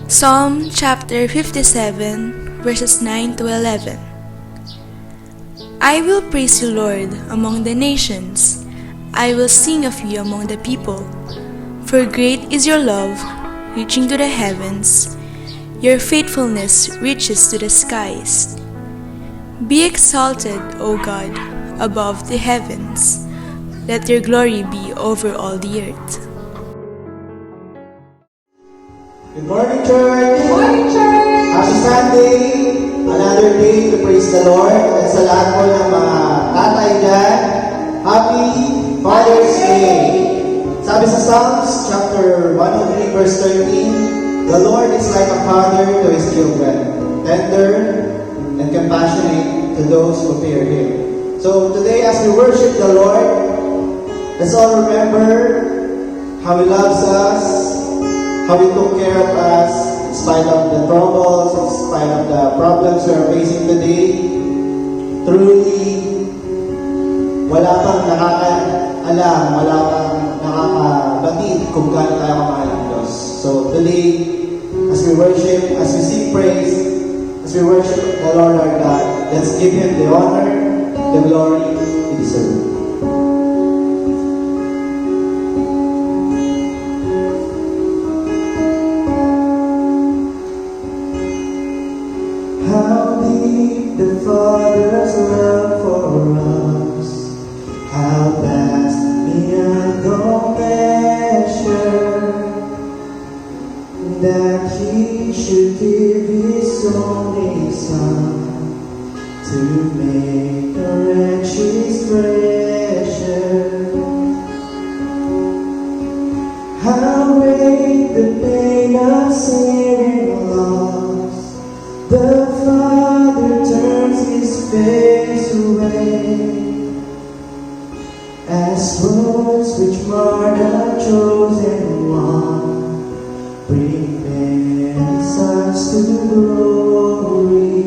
Psalm chapter 57, verses 9 to 11. I will praise you, Lord, among the nations. I will sing of you among the people. For great is your love, reaching to the heavens. Your faithfulness reaches to the skies. Be exalted, O God, above the heavens. Let your glory be over all the earth. Good morning, church! Good morning, church! Happy Sunday! Another day to praise the Lord. At sa lahat po ng mga tatay dyan, Happy Father's Day! Sabi sa Psalms chapter 103 verse 13, the Lord is like a father to his children, tender and compassionate to those who fear Him. So today as we worship the Lord, let's all remember how He loves us, how He took care of us in spite of the troubles, in spite of the problems we are facing today. Truly, wala pang nakakaalam, wala pang nakakabatid kung gaano tayo kamahal ng Diyos. So today, as we worship, as we sing praise, as we worship the Lord our God, let's give Him the honor, the glory He deserves. How deep the Father's love for us, how vast beyond all measure, that He should give His only Son to make a wretch His treasure. How great the pain of sin and loss, the Father turns His face away, as words which mar the chosen one bring many sons to glory.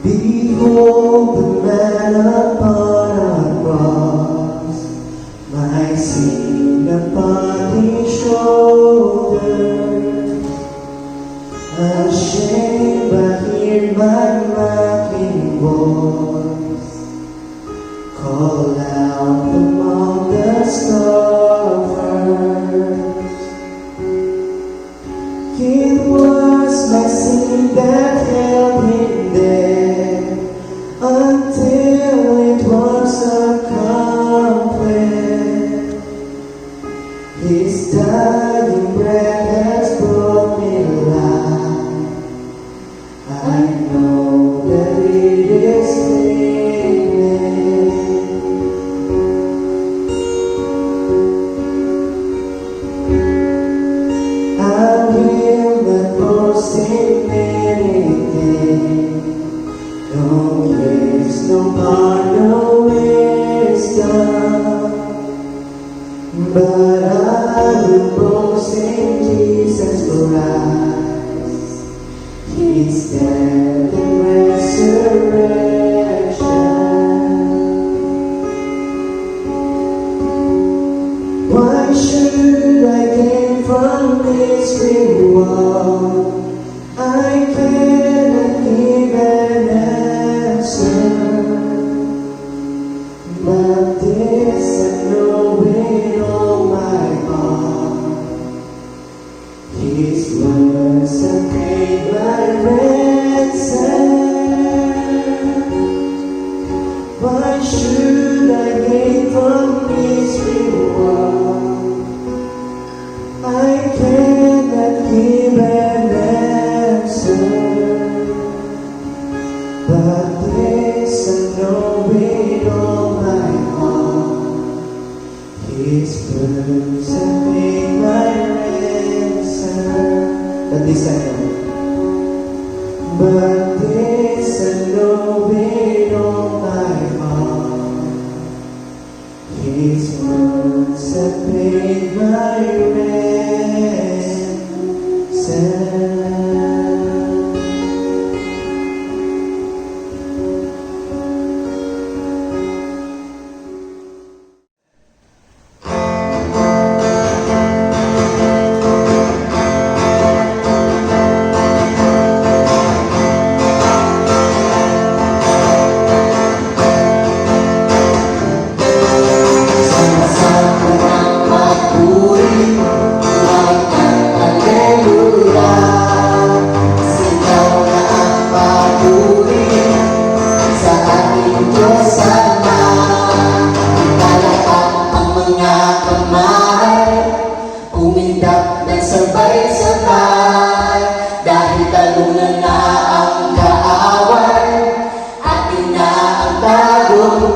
Behold the man upon a cross, my sin upon His shoulder. Ashamed, I hear my mocking voice call out among the scoffers. It was my sin that held Him there until it was accomplished. His dying breath has brought me life. I know that it is finished. I will not boast in anything, no gifts, no power, no wisdom, but I will boast in Jesus Christ, His death and resurrection. Why should I gain from this reward? I cannot give an answer, but this I know with all my heart. His words have paid my ransom.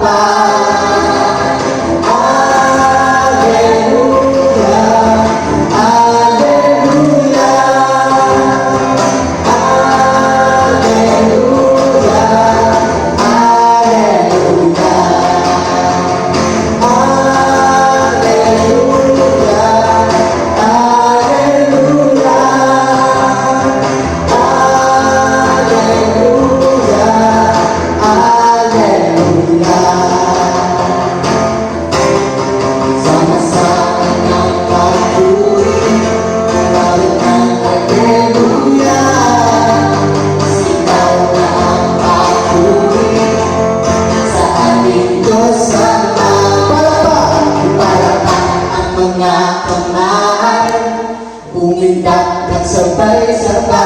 tagumpay. Alleluia, alleluia, alleluia, umindak nagsabay-sabay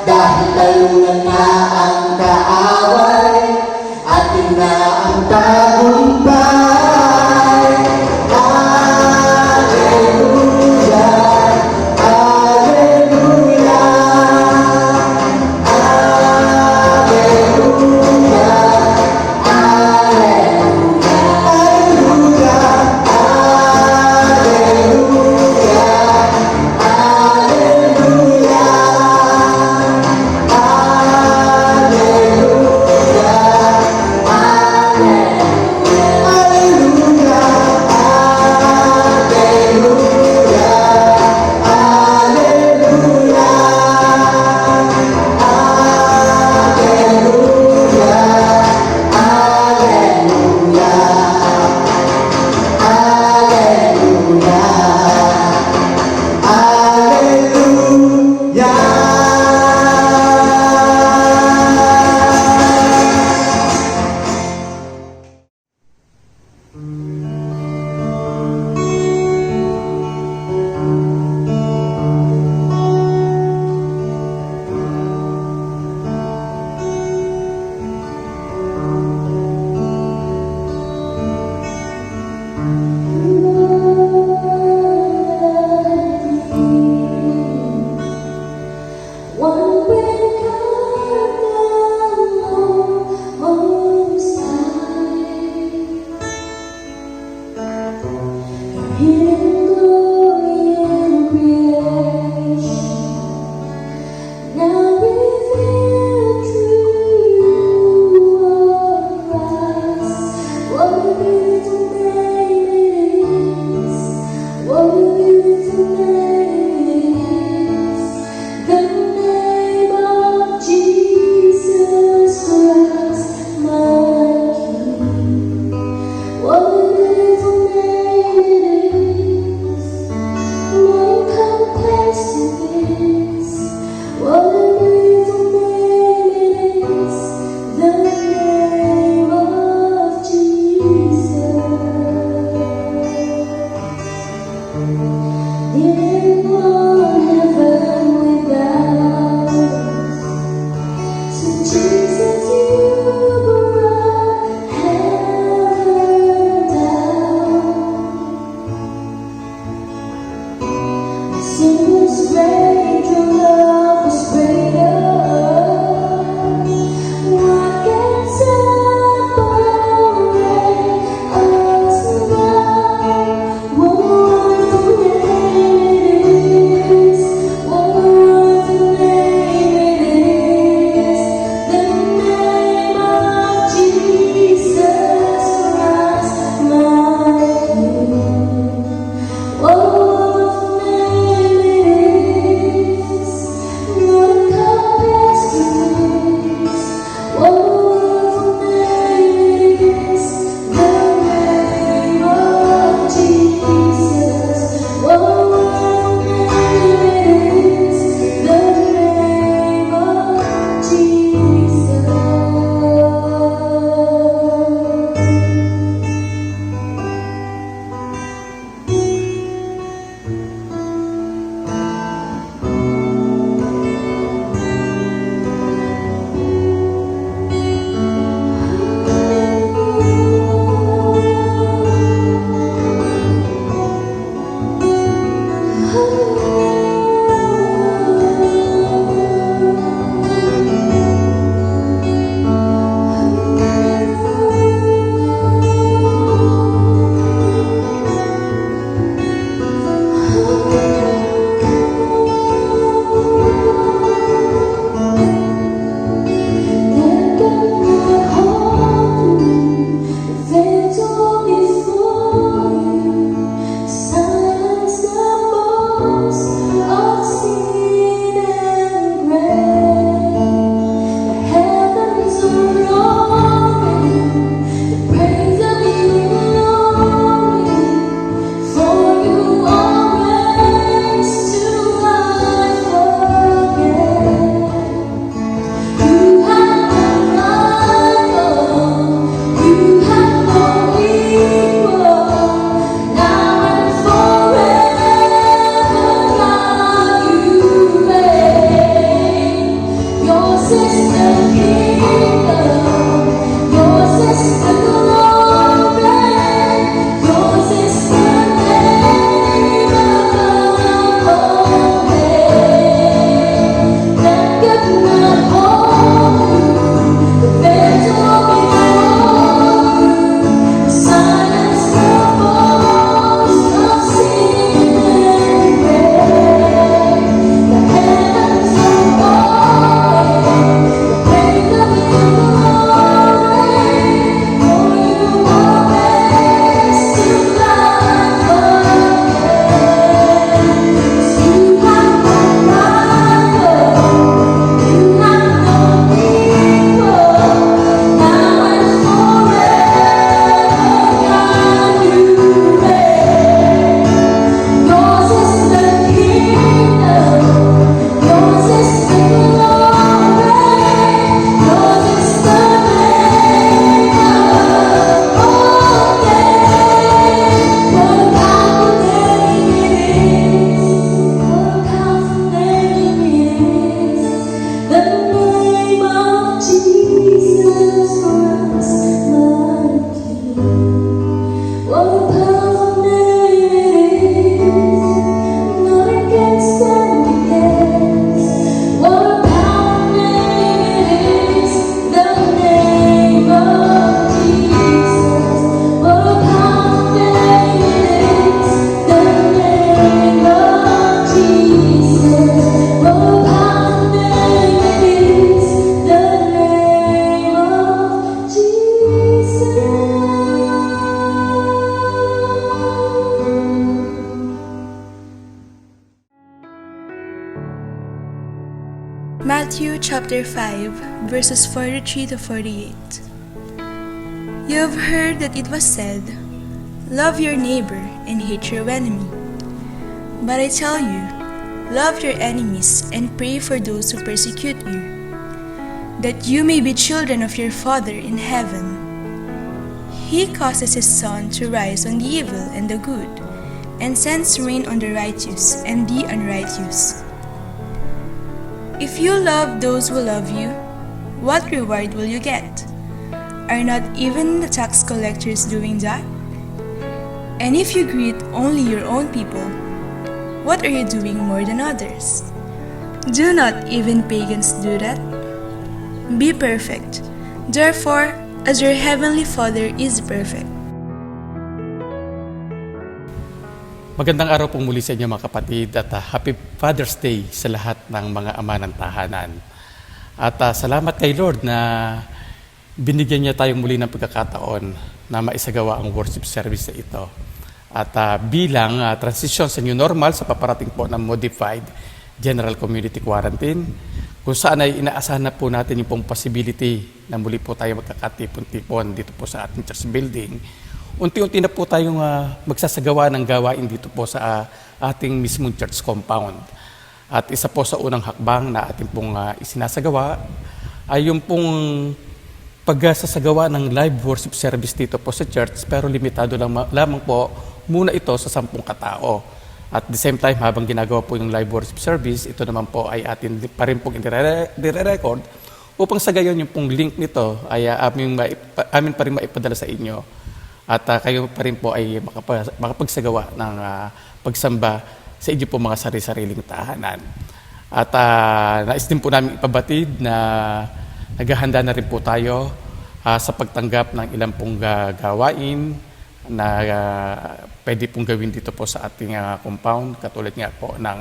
dahil talunan na ang kaaway, atin na ang tagumpay. Alleluia, alleluia, alleluia, alleluia, alleluia, alleluia. chapter 5, verses 43 to 48. You have heard that it was said, "Love your neighbor and hate your enemy." But I tell you, love your enemies and pray for those who persecute you, that you may be children of your Father in heaven. He causes his sun to rise on the evil and the good, and sends rain on the righteous and the unrighteous. If you love those who love you, what reward will you get? Are not even the tax collectors doing that? And if you greet only your own people, what are you doing more than others? Do not even pagans do that? Be perfect, therefore, as your heavenly Father is perfect. Magandang araw po muli sa inyo mga kapatid at Happy Father's Day sa lahat ng mga ama ng tahanan. At salamat kay Lord na binigyan niya tayong muli ng pagkakataon na maisagawa ang worship service na ito. At bilang transition sa new normal sa paparating po ng modified general community quarantine, kung saan ay inaasahan na po natin yung pong possibility na muli po tayo magkakatipon-tipon dito po sa ating church building, unti-unti na po tayong magsasagawa ng gawain dito po sa ating mismong church compound. At isa po sa unang hakbang na ating pong isinasagawa ay yung pong pagsasagawa ng live worship service dito po sa church, pero limitado lamang po muna ito sa 10 katao. At the same time, habang ginagawa po yung live worship service, ito naman po ay atin pa rin pong dire-record upang sa gayon yung pong link nito ay amin pa rin maipadala sa inyo. At kayo pa rin po ay makapagsagawa ng pagsamba sa inyo po mga sari-sariling tahanan. At nais din po namin ipabatid na naghahanda na rin po tayo sa pagtanggap ng ilang pong gawain na pwede pong gawin dito po sa ating compound, katulad nga po ng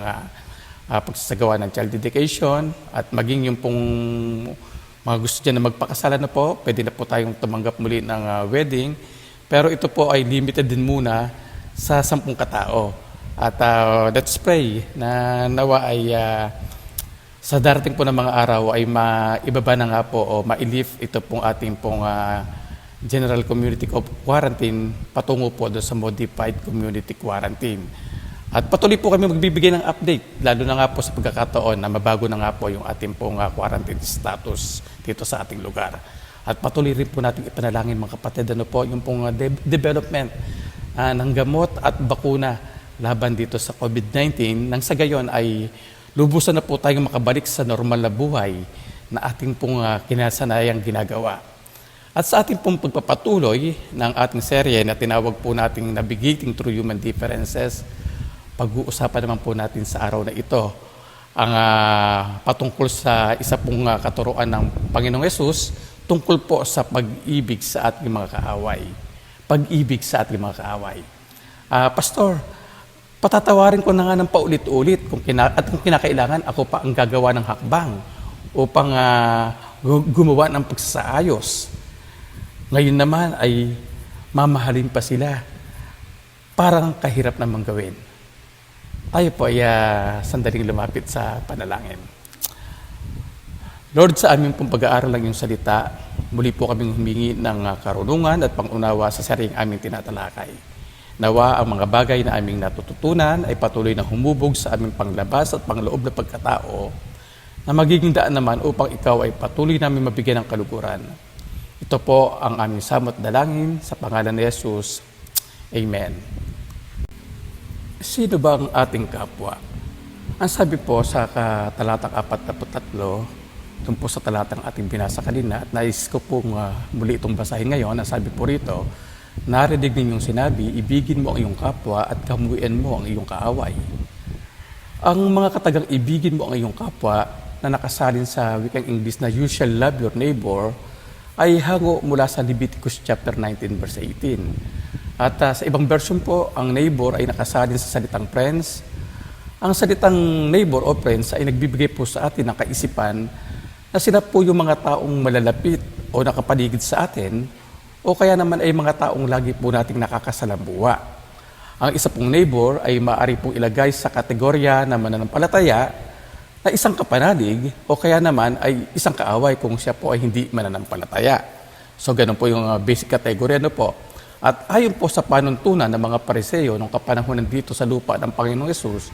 pagsasagawa ng child dedication at maging yung pong mga gusto dyan na magpakasala na po, pwede na po tayong tumanggap muli ng wedding. Pero ito po ay limited din muna sa 10 katao. At let's pray na nawa ay sa darating po ng mga araw ay maibaba na nga po o ma-lift ito pong ating pong general community quarantine patungo po doon sa modified community quarantine. At patuloy po kami magbibigay ng update, lalo na nga po sa pagkakataon na mabago na nga po yung ating pong quarantine status dito sa ating lugar. At patuloy rin po natin ipanalangin mga kapatid, ano po, yung pong development ng gamot at bakuna laban dito sa COVID-19, nang sa gayon ay lubusan na po tayong makabalik sa normal na buhay na ating pong kinasanayang ginagawa. At sa ating pong pagpapatuloy ng ating serye na tinawag po nating Navigating Through Human Differences, pag-uusapan naman po natin sa araw na ito ang patungkol sa isa pong katuruan ng Panginoong Hesus tungkol po sa pag-ibig sa ating mga kaaway. Pag-ibig sa ating mga kaaway. Pastor, patatawarin ko na nga ng paulit-ulit kung kinakailangan ako pa ang gagawa ng hakbang upang gumawa ng pagsasaayos. Ngayon naman ay mamahalin pa sila. Parang kahirap namang gawin. Tayo po ay sandaling lumapit sa panalangin. Lord, sa aming pong pag-aaral ng iyong salita, muli po kaming humingi ng karunungan at pangunawa sa sariling aming tinatalakay. Nawa ang mga bagay na aming natututunan ay patuloy na humubog sa aming panglabas at pangloob na pagkatao na magiging daan naman upang ikaw ay patuloy namin mabigyan ng kaluguran. Ito po ang aming samot dalangin sa pangalan ni Jesus. Amen. Sino ba ang ating kapwa? Ang sabi po sa talatang 43, doon po sa talatang ating binasa kanina, at nais ko pong muli itong basahin ngayon. Ang sabi po rito, narinig ninyong sinabi, ibigin mo ang iyong kapwa at kamuhian mo ang iyong kaaway. Ang mga katagang ibigin mo ang iyong kapwa na nakasalin sa wikang English na you shall love your neighbor ay hango mula sa Leviticus chapter 19 verse 18. At sa ibang version po, ang neighbor ay nakasalin sa salitang friends. Ang salitang neighbor o friends ay nagbibigay po sa atin ng kaisipan na sila po yung mga taong malalapit o nakapaligid sa atin o kaya naman ay mga taong lagi po nating nakakasalambuha. Ang isa pong neighbor ay maaari pong ilagay sa kategorya na mananampalataya na isang kapanalig o kaya naman ay isang kaaway kung siya po ay hindi mananampalataya. So ganun po yung basic category po. At ayon po sa panuntunan ng mga Pariseo nung kapanahonan dito sa lupa ng Panginoong Yesus,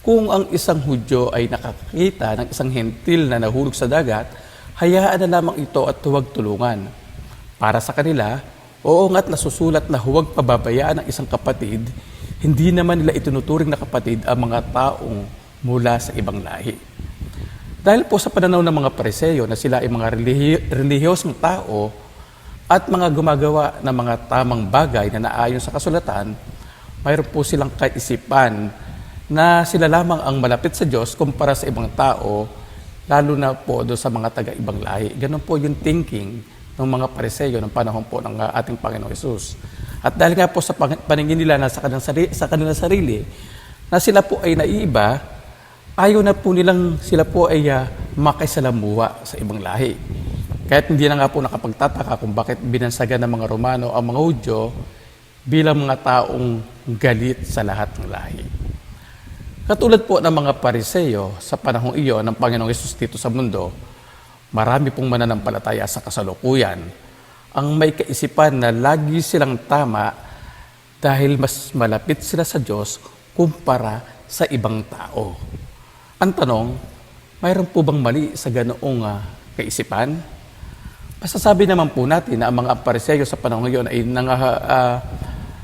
kung ang isang Hudyo ay nakakita ng isang hentil na nahulog sa dagat, hayaan na lamang ito at huwag tulungan. Para sa kanila, oo nga't nasusulat na huwag pababayaan ng isang kapatid, hindi naman nila itinuturing na kapatid ang mga taong mula sa ibang lahi. Dahil po sa pananaw ng mga Pariseo na sila ay mga relihiyosong tao at mga gumagawa ng mga tamang bagay na naayon sa kasulatan, mayroon po silang kaisipan na sila lamang ang malapit sa Diyos kumpara sa ibang tao, lalo na po doon sa mga taga-ibang lahi. Ganun po yung thinking ng mga Pariseo ng panahon po ng ating Panginoong Yesus. At dahil nga po sa paningin nila na sa kanilang sarili, na sila po ay naiiba, ayaw na po nilang sila po ay makisalamuha sa ibang lahi. Kahit hindi na nga po nakapagtataka kung bakit binansagan ng mga Romano ang mga Hudyo bilang mga taong galit sa lahat ng lahi. Katulad po ng mga Pariseo sa panahong iyon ng Panginoong Yesus dito sa mundo, marami pong mananampalataya sa kasalukuyan ang may kaisipan na lagi silang tama dahil mas malapit sila sa Diyos kumpara sa ibang tao. Ang tanong, mayroon po bang mali sa ganoong kaisipan? Masasabi naman po natin na ang mga Pariseo sa panahon ngayon ay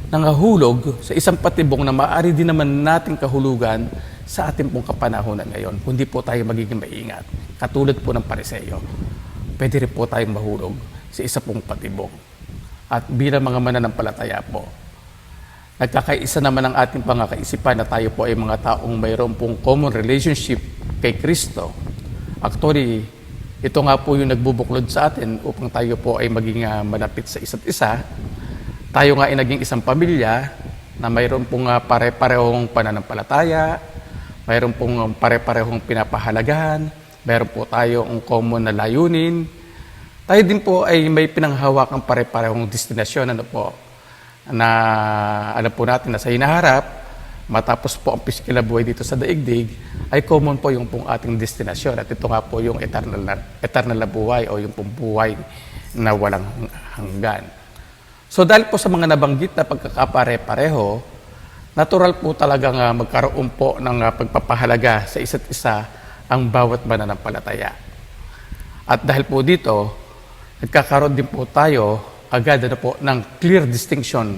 nangahulog sa isang patibong na maaari din naman nating kahulugan sa ating pong kapanahonan ngayon. Kundi po tayo magiging maingat. Katulad po ng Pariseo, pwede rin po tayong mahulog sa isa pong patibong. At bilang mga mananampalataya po, nagkakaisa naman ang ating pangakaisipan na tayo po ay mga taong mayroon pong common relationship kay Kristo. Actually, ito nga po yung nagbubuklod sa atin upang tayo po ay maging malapit sa isa't isa. Tayo nga ay naging isang pamilya na mayroon pong pare-parehong pananampalataya, mayroon pong pare-parehong pinapahalagahan, mayroon po tayong common na layunin. Tayo din po ay may pinanghawakang pare-parehong destinasyon na alam po natin na sa hinaharap, matapos po ang physical na buhay dito sa daigdig, ay common po yung pong ating destinasyon. At ito nga po yung eternal na buhay o yung pong buhay na walang hanggan. So dahil po sa mga nabanggit na pagkakapare-pareho, natural po talagang magkaroon po ng pagpapahalaga sa isa't isa ang bawat mananampalataya. At dahil po dito, nagkakaroon din po tayo agad po ng clear distinction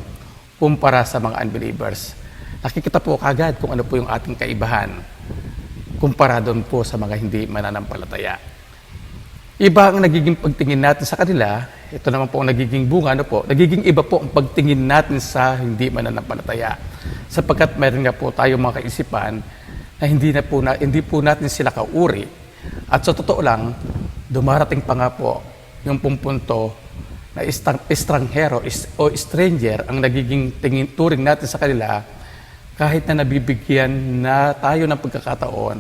kumpara sa mga unbelievers. Nakikita po kagad kung ano po yung ating kaibahan kumpara doon po sa mga hindi mananampalataya. Iba ang nagiging pagtingin natin sa kanila, ito naman po ang nagiging bunga, nagiging iba po ang pagtingin natin sa hindi mananampalataya. Sapagkat mayroon nga po tayo mga kaisipan na hindi po natin sila kauri. At sa totoo lang, dumarating pa nga po yung punto na estranghero o stranger ang nagiging turing natin sa kanila kahit na nabibigyan na tayo ng pagkakataon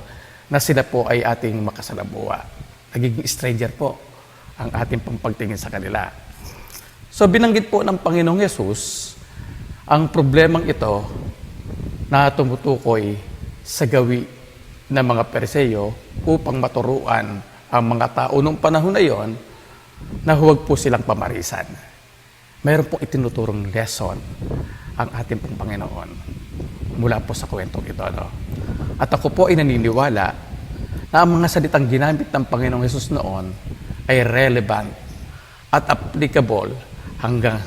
na sila po ay ating makasalamuha. Nagiging stranger po ang ating pagtingin sa kanila. So binanggit po ng Panginoong Yesus ang problemang ito na tumutukoy sa gawi ng mga Pariseo upang maturuan ang mga tao noong panahon na yon na huwag po silang pamarisan. Mayroon pong itinuturong lesson ang ating pong Panginoon mula po sa kwentong ito. At ako po ay naniniwala na ang mga salitang ginamit ng Panginoong Hesus noon ay relevant at applicable hanggang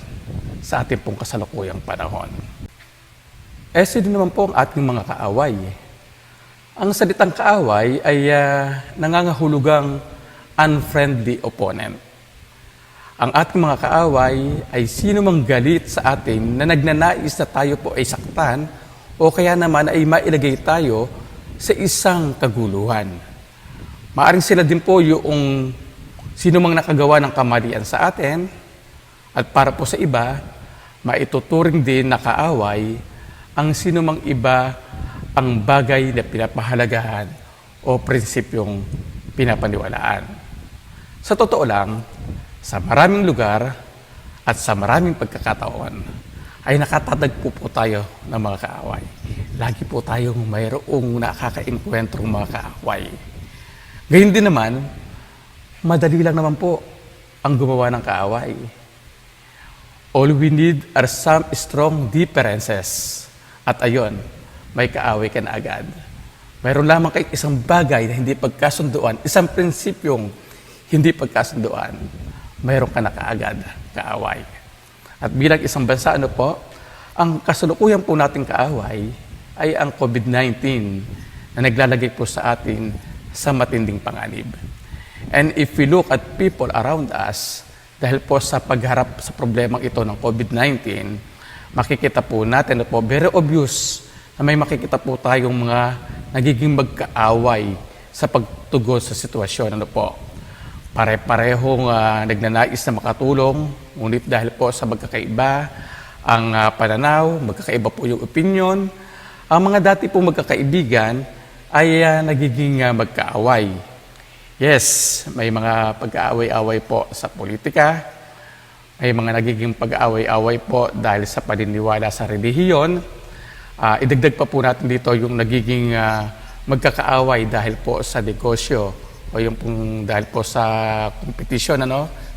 sa ating pong kasalukuyang panahon. Sino naman po ang ating mga kaaway? Ang salitang kaaway ay nangangahulugang unfriendly opponent. Ang ating mga kaaway ay sino mang galit sa atin na nagnanais na tayo po ay saktan o kaya naman ay mailagay tayo sa isang kaguluhan. Maaring sila din po yung sino mang nakagawa ng kamalian sa atin at para po sa iba, maituturing din na kaaway ang sino mang iba ang bagay na pinapahalagahan o prinsipyong pinapaniwalaan. Sa totoo lang, sa maraming lugar at sa maraming pagkakataon ay nakatatagpo po tayo ng mga kaaway. lagi po tayong mayroong nakaka-engkwentrong mga kaaway. Gayun din naman, madali lang naman po ang gumawa ng kaaway. All we need are some strong differences. At ayun, may kaaway ka na agad. Mayroon lamang kay isang bagay na hindi pagkasunduan, isang prinsipyong hindi pagkasunduan, mayroon ka na kaagad kaaway. At bilang isang bansa, ang kasalukuyan po nating kaaway ay ang COVID-19 na naglalagay po sa atin sa matinding panganib. And if we look at people around us, dahil po sa pagharap sa problemang ito ng COVID-19, makikita po natin very obvious na may makikita po tayong mga nagiging magkaaway sa pagtugon sa sitwasyon. Pare-parehong nagnanais na makatulong, ngunit dahil po sa magkakaiba ang pananaw, magkakaiba po yung opinion, ang mga dati po magkakaibigan ay nagiging magkaaway. Yes, may mga pag-aaway-away po sa politika, may mga nagiging pag-aaway-away po dahil sa paniniwala sa relihiyon. Idagdag pa po natin dito yung nagiging magkakaaway dahil po sa negosyo o yung pong dahil po sa competition,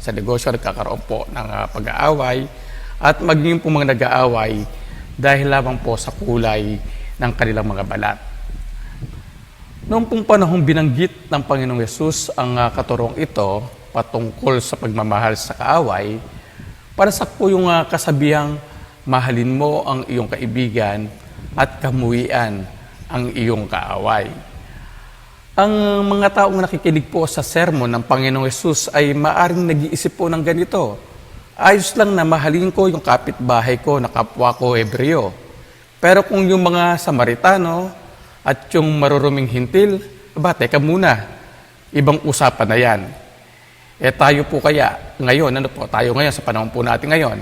sa negosyo nagkakaroon po ng pag-aaway at maging po mga nag-aaway dahil lamang po sa kulay ng kanilang mga balat. Noong pong panahong binanggit ng Panginoong Yesus ang katurong ito patungkol sa pagmamahal sa kaaway, para sa po yung kasabihang mahalin mo ang iyong kaibigan at kamuhian ang iyong kaaway. Ang mga taong nakikinig po sa sermon ng Panginoong Yesus ay maaring nag-iisip po ng ganito. Ayos lang na mahalin ko yung kapitbahay ko na kapwa ko Hebreo. Pero kung yung mga Samaritano at yung maruruming hintil, teka muna, ibang usapan na yan. Tayo po kaya ngayon, tayo ngayon sa panahon po natin ngayon,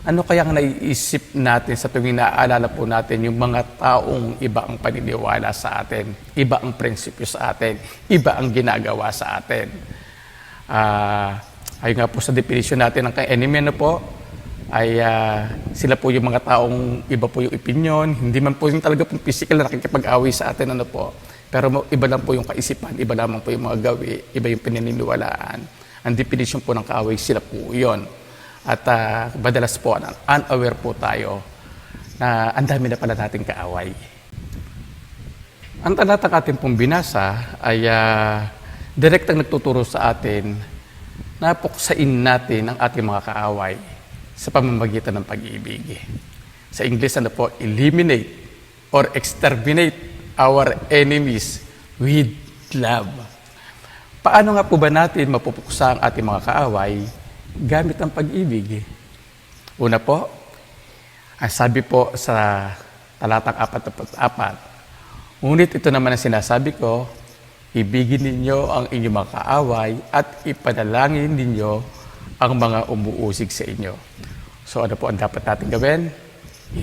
ano kaya ang naiisip natin sa tuwing naaalala po natin yung mga taong iba ang paniniwala sa atin, iba ang prinsipyo sa atin, iba ang ginagawa sa atin. Ayun nga po sa definition natin ng enemy, ay sila po yung mga taong iba po yung opinion, hindi man po yung talaga pong physical na nakikipag-away sa atin, pero iba lang po yung kaisipan, iba lamang po yung mga gawi, iba yung pinaniniwalaan. Ang definition po ng kaaway, sila po yun. At madalas po, unaware po tayo na ang dami na pala nating kaaway. Ang talatang ating pong binasa ay direktang nagtuturo sa atin na puksain natin ang ating mga kaaway sa pamamagitan ng pag-ibig. Sa English, eliminate or exterminate our enemies with love. Paano nga po ba natin mapupuksa ang ating mga kaaway? Gamit ang pag-ibig. Una po, ang sabi po sa talatang 44, ngunit ito naman ang sinasabi ko, ibigin ninyo ang inyong mga kaaway at ipanalangin ninyo ang mga umuusig sa inyo. So ano po ang dapat natin gawin?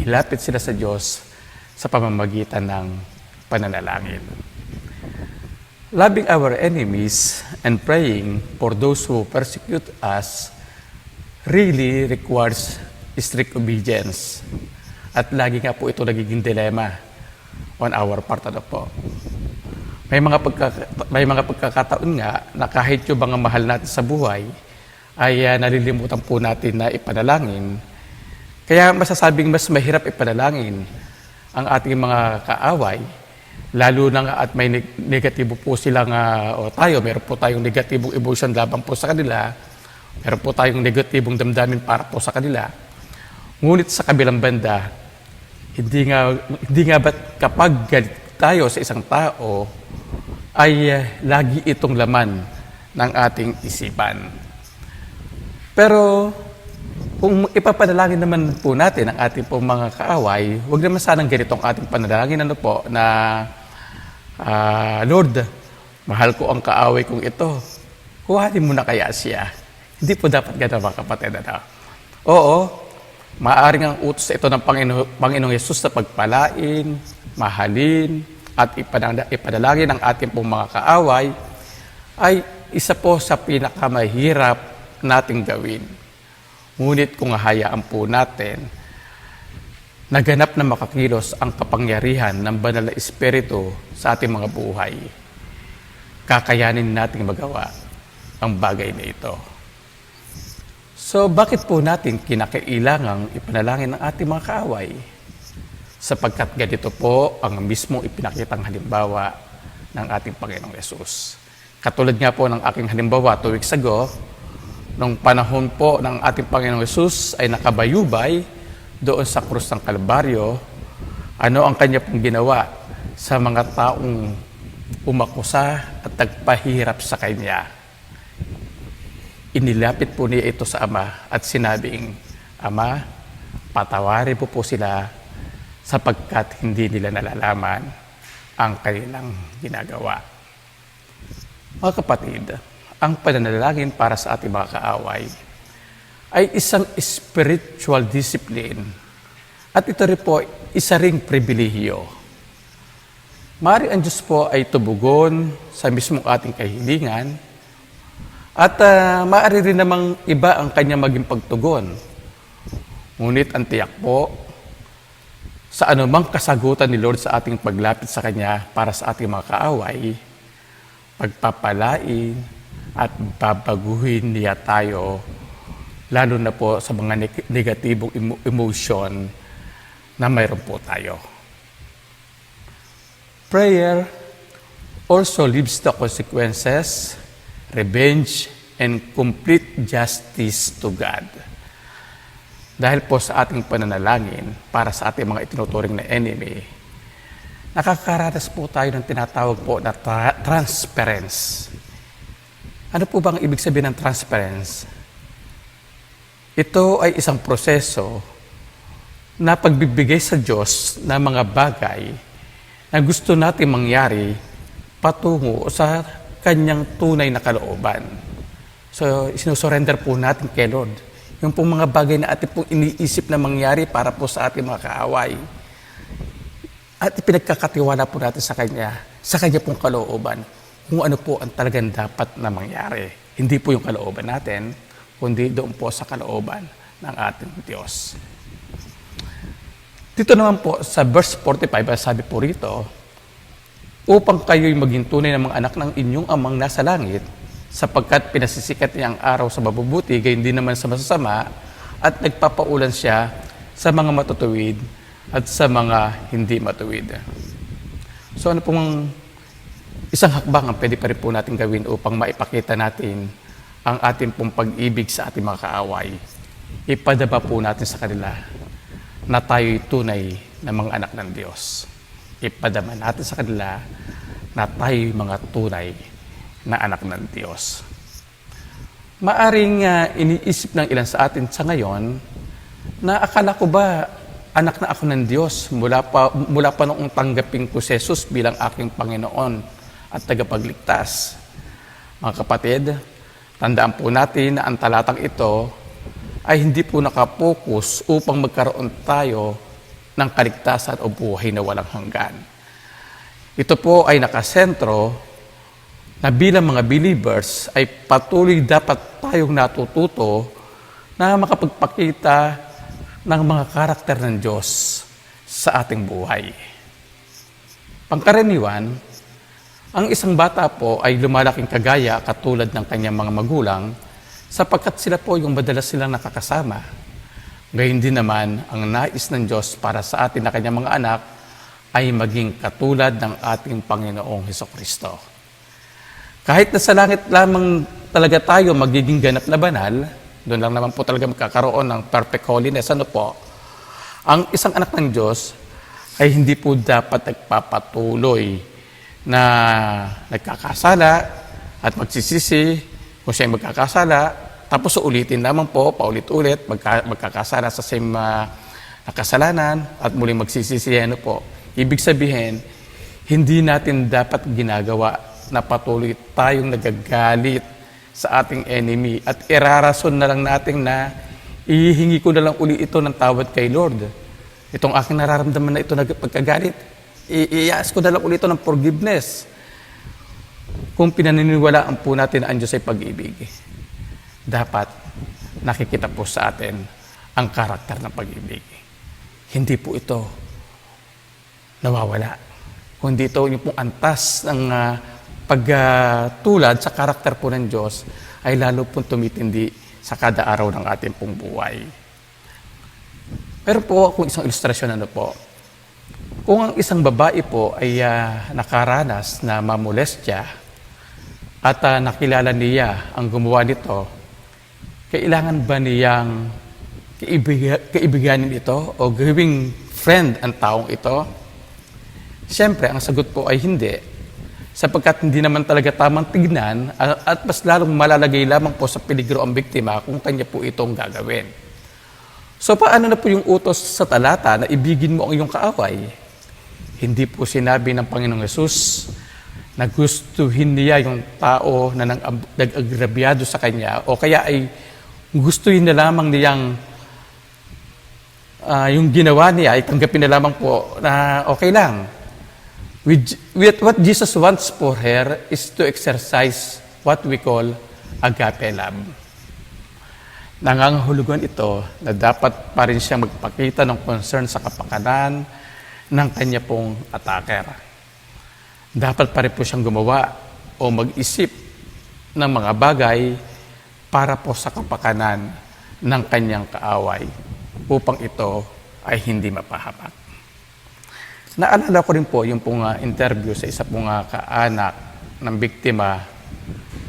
Ilapit sila sa Diyos sa pamamagitan ng pananalangin. Loving our enemies and praying for those who persecute us really requires strict obedience. At lagi nga po ito nagiging dilema on our part po. May mga pagkakataon nga na kahit yung mga mahal natin sa buhay ay nalilimutan po natin na ipanalangin. Kaya masasabing mas mahirap ipanalangin ang ating mga kaaway, lalo na at may negatibo po silang, meron po tayong negatibong emotion laban po sa kanila, meron po tayong negatibong damdamin para po sa kanila. Ngunit sa kabilang banda, hindi nga ba't kapag galit tayo sa isang tao, ay lagi itong laman ng ating isipan. Pero kung ipapanalangin naman po natin ang ating pong mga kaaway, huwag naman sanang ganitong ating panalangin na Lord, mahal ko ang kaaway kong ito. Kuhanin mo na kaya siya. Hindi po dapat ganun mga kapatid. Oo, maaaring ang utos ito ng Panginoong Yesus na pagpalain, mahalin, at ipanalangin ang ating pong mga kaaway ay isa po sa pinakamahirap nating gawin. Ngunit kung hayaan po natin, naganap na makakilos ang kapangyarihan ng banal na espiritu sa ating mga buhay, kakayanin nating magawa ang bagay na ito. So, bakit po natin kinakailangang ipanalangin ang ating mga kaaway? Sapagkat ganito po ang mismong ipinakitang halimbawa ng ating Panginoong Yesus. Katulad nga po ng aking halimbawa 2 weeks ago, nung panahon po ng ating Panginoong Yesus ay nakabayubay doon sa krus ng Kalbaryo, ano ang kanya pong ginawa sa mga taong umakusa at nagpahirap sa kanya? Inilapit po niya ito sa Ama at sinabing, Ama, patawarin po sila sapagkat hindi nila nalalaman ang kanilang ginagawa. Mga kapatid, ang pananalangin para sa ating mga kaaway ay isang spiritual discipline at ito rin po isa ring pribilehiyo. Maaari ang Diyos po ay tubugon sa mismong ating kahilingan at maaari rin namang iba ang kanya maging pagtugon. Ngunit ang tiyak po sa anumang kasagutan ni Lord sa ating paglapit sa Kanya para sa ating mga kaaway, pagpapalain at babaguhin niya tayo, lalo na po sa mga negatibong emotion na mayroon po tayo. Prayer also leaves the consequences, revenge, and complete justice to God. Dahil po sa ating pananalangin para sa ating mga itinuturing na enemy, nakakaranas po tayo ng tinatawag po na transference. Ano po bang ibig sabihin ng transference? Ito ay isang proseso na pagbibigay sa Diyos ng mga bagay na gusto natin mangyari patungo sa Kanyang tunay na kalooban. So, sinusurrender po natin kay Lord. Yung pong mga bagay na ating pong iniisip na mangyari para po sa ating mga kaaway. At ipinagkakatiwala po natin sa Kanya pong kalooban, kung ano po ang talagang dapat na mangyari. Hindi po yung kalooban natin, kundi doon po sa kalooban ng ating Diyos. Dito naman po sa verse 45, sabi po rito, upang kayo'y maging tunay na mga anak ng inyong amang nasa langit, sapagkat pinasisikat niya ang araw sa mabubuti, gayon din naman sa masasama, at nagpapaulan siya sa mga matutuwid at sa mga hindi matuwid. So ano pong isang hakbang ang pwede pa rin po natin gawin upang maipakita natin ang ating pong pag-ibig sa ating mga kaaway? Ipadaba po natin sa kanila na tayo'y tunay na mga anak ng Diyos. Ipadama natin sa kanila na tayo'y mga tunay na anak ng Diyos. Maaring iniisip ng ilan sa atin sa ngayon na akala ko ba anak na ako ng Diyos mula pa noong tanggapin ko si Jesus bilang aking Panginoon at tagapagligtas. Mga kapatid, tandaan po natin na ang talatang ito ay hindi po nakapokus upang magkaroon tayo ng kaligtasan o buhay na walang hanggan. Ito po ay nakasentro na bilang mga believers ay patuloy dapat tayong natututo na makapagpakita ng mga karakter ng Diyos sa ating buhay. Pangkaraniwan, ang isang bata po ay lumalaking kagaya katulad ng kanyang mga magulang sapagkat sila po yung madalas silang nakakasama. Gayon din naman, ang nais ng Diyos para sa atin na kanyang mga anak ay maging katulad ng ating Panginoong Hesukristo. Kahit na sa langit lamang talaga tayo magiging ganap na banal, doon lang naman po talaga magkakaroon ng perfect holiness. Ano po? Ang isang anak ng Diyos ay hindi po dapat nagpapatuloy na nagkakasala at magsisisi kung siya magkakasala, tapos ulitin naman po, paulit-ulit, magkakasala sa same kasalanan at muling magsisisi. Ano po? Ibig sabihin, hindi natin dapat ginagawa na patuloy tayong nagagalit sa ating enemy at irarason na lang natin na ihihingi ko na lang uli ito ng tawad kay Lord. Itong aking nararamdaman na ito na pagkagalit, i-ask ko na lang uli ito ng forgiveness. Kung pinaniniwalaan po natin na ang Diyos ay pag-ibig, dapat nakikita po sa atin ang karakter ng pag-ibig. hindi po ito nawawala. Kundi ito yung pong antas ng pagtulad sa karakter po ng Diyos ay lalo pong tumitindi sa kada araw ng ating pong buhay. Pero po, kung isang ilustrasyon po, kung ang isang babae po ay nakaranas na mamolestya at nakilala niya ang gumawa nito, kailangan ba niyang kaibiganin ito o gawing friend ang taong ito? Siyempre, ang sagot po ay hindi. Sapagkat hindi naman talaga tamang tignan at mas lalong malalagay lamang po sa peligro ang biktima kung kanya po itong gagawin. So paano na po yung utos sa talata na ibigin mo ang iyong kaaway? Hindi po sinabi ng Panginoong Yesus na gustuhin niya yung tao na nag-agrabyado sa kanya o kaya ay gustuhin na lamang niyang yung ginawa niya ay tanggapin na lamang po na okay lang. With what Jesus wants for her is to exercise what we call agape love. Nangangahulugan ito na dapat pa rin siyang magpakita ng concern sa kapakanan ng kanya pong attacker. Dapat pa rin po siyang gumawa o mag-isip ng mga bagay para po sa kapakanan ng kanyang kaaway upang ito ay hindi mapahamak. Naalala ko rin po yung pong interview sa isa pong kaanak ng biktima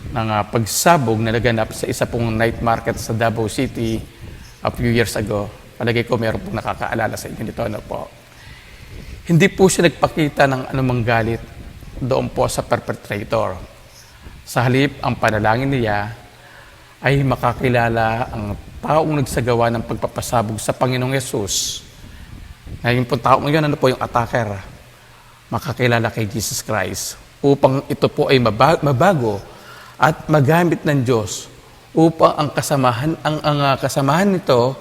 ng pagsabog na naganap sa isa pong night market sa Davao City a few years ago. Palagay ko meron pong nakakaalala sa inyo nito. Po. Hindi po siya nagpakita ng anumang galit doon po sa perpetrator. Sa halip, ang panalangin niya ay makakilala ang taong nagsagawa ng pagpapasabog sa Panginoong Yesus. Ngayon po taong yun, yung attacker, makakilala kay Jesus Christ upang ito po ay mabago at magamit ng Diyos upang ang kasamahan nito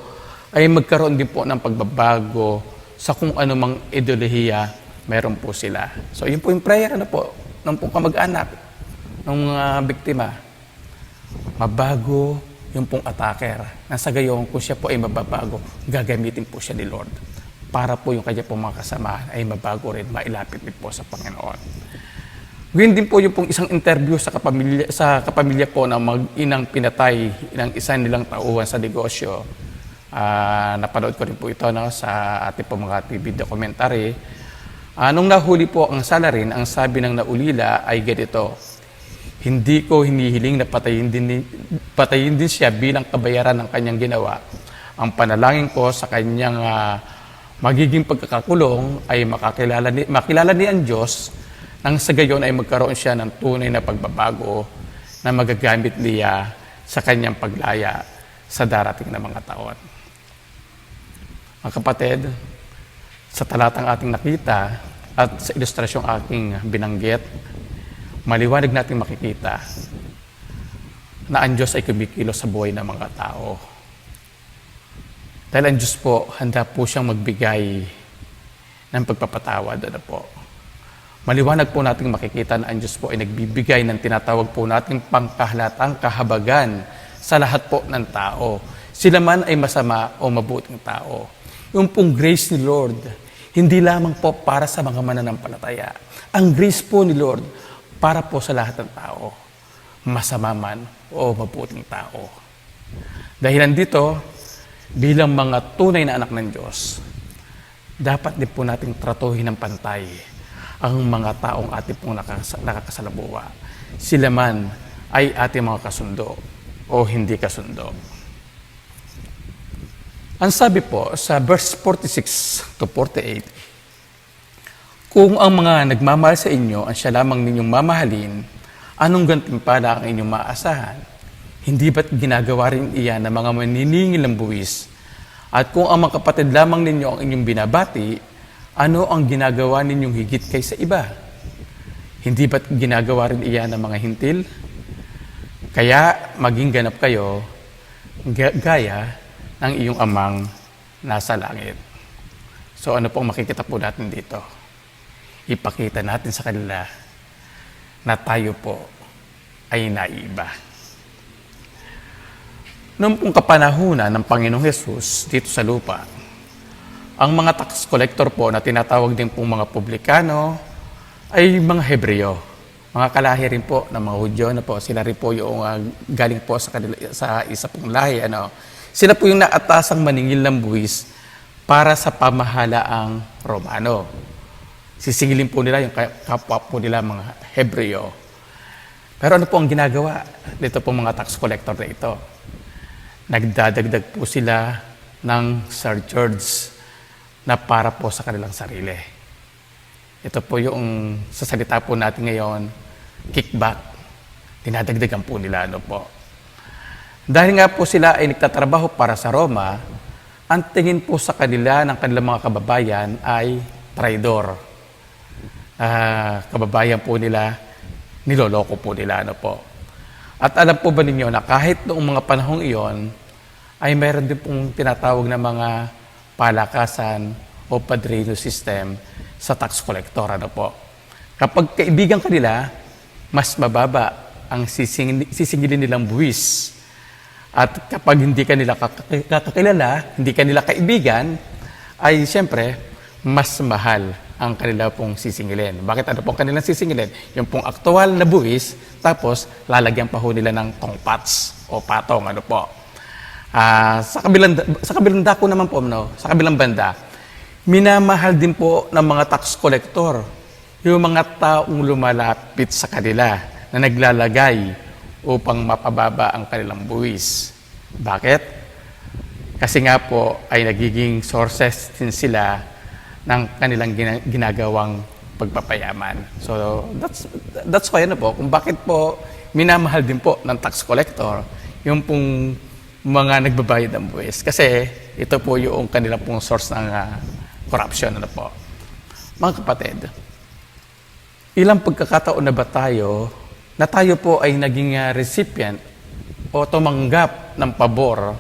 ay magkaroon din po ng pagbabago sa kung anumang ideolohiya meron po sila. So yun po yung prayer ng pong kamag-anak ng biktima. Mabago yung pong attacker. Nasa gayon, kung siya po ay mababago, gagamitin po siya ni Lord para po yung kanya pong mga kasamahan ay mabago rin, mailapit din po sa Panginoon. Gawin din po yung pong isang interview sa kapamilya po ng mag-inang pinatay ng isa nilang tauhan sa negosyo. Napanood ko rin po ito sa ating po mga TV documentary. Nung nahuli po ang salarin, ang sabi ng naulila ay ganito, hindi ko hinihiling na patayin din siya bilang kabayaran ng kanyang ginawa. Ang panalangin ko sa kanyang magiging pagkakakulong ay makilala niya ang Diyos nang sa gayon ay magkaroon siya ng tunay na pagbabago na magagamit niya sa kanyang paglaya sa darating na mga taon. Mga kapatid, sa talatang ating nakita at sa ilustrasyong aking binanggit, maliwanag natin makikita na ang Diyos ay kumikilos sa buhay ng mga tao. Dahil ang Diyos po, handa po siyang magbigay ng pagpapatawad. Maliwanag po natin makikita na ang Diyos po ay nagbibigay ng tinatawag po natin pangkahalatang kahabagan sa lahat po ng tao. Sila man ay masama o mabuting tao. Yung pong grace ni Lord, hindi lamang po para sa mga mananampalataya. Ang grace po ni Lord, para po sa lahat ng tao, masama man o mabuting tao. Dahil nandito, bilang mga tunay na anak ng Diyos, dapat din po nating tratuhin ng pantay ang mga taong ating pong nakakasalabuha. Sila man ay ating mga kasundo o hindi kasundo. Ang sabi po sa verse 46 to 48, kung ang mga nagmamahal sa inyo ang siya lamang ninyong mamahalin, anong gantimpala ang inyong maasahan? Hindi ba't ginagawa rin iyan ng mga maniningil ng buwis? At kung ang mga kapatid lamang ninyo ang inyong binabati, ano ang ginagawa ninyong higit kaysa iba? Hindi ba't ginagawa rin iyan ng mga hintil? Kaya maging ganap kayo gaya ng iyong amang nasa langit. So ano pong makikita po natin dito? Ipakita natin sa kanila na tayo po ay naiba. Noong pong kapanahunan ng Panginoong Hesus dito sa lupa, Ang mga tax collector po na tinatawag din pong mga publikano ay mga Hebreo. Mga kalahi rin po ng mga Hudyo na po. Sila rin po yung galing po sa isa pong lahi. Sila po yung naatasang maningil ng buwis para sa pamahalaang Romano. Sisingilin po nila yung kapwa po nila mga Hebreo. Pero ano po ang ginagawa dito po mga tax collector na ito? Nagdadagdag po sila ng surcharge na para po sa kanilang sarili. Ito po yung sa salita po natin ngayon, kickback. Dinadagdagan po nila po. Dahil nga po sila ay nagtatrabaho para sa Roma, ang tingin po sa kanila ng kanilang mga kababayan ay traidor. Kababayan po nila, niloloko po nila po. At alam po ba ninyo na kahit noong mga panahong iyon, ay mayroon din pong tinatawag na mga palakasan o padrino system sa tax collector po. Kapag kaibigan kanila, mas mababa ang sisingilin nilang buwis. At kapag hindi kanila kakilala, hindi kanila kaibigan, ay siyempre, mas mahal ang kanila pong sisingilin. Bakit ano pong kanilang sisingilin? Yung pong aktual na buwis, tapos lalagyan pa ho nila ng tongpats o patong po. Sa kabilang dako naman po, sa kabilang banda, minamahal din po ng mga tax collector yung mga taong lumalapit sa kanila na naglalagay upang mapababa ang kanilang buwis. Bakit? Kasi nga po ay nagiging sources din sila ng kanilang ginagawang pagpapayaman. So that's why po, kung bakit po minamahal din po ng tax collector yung pong mga nagbabayad ng buwis. Kasi ito po yung kanilang pong source ng corruption po. Mga kapatid, ilang pagkakataon na ba tayo na tayo po ay naging recipient o tumanggap ng pabor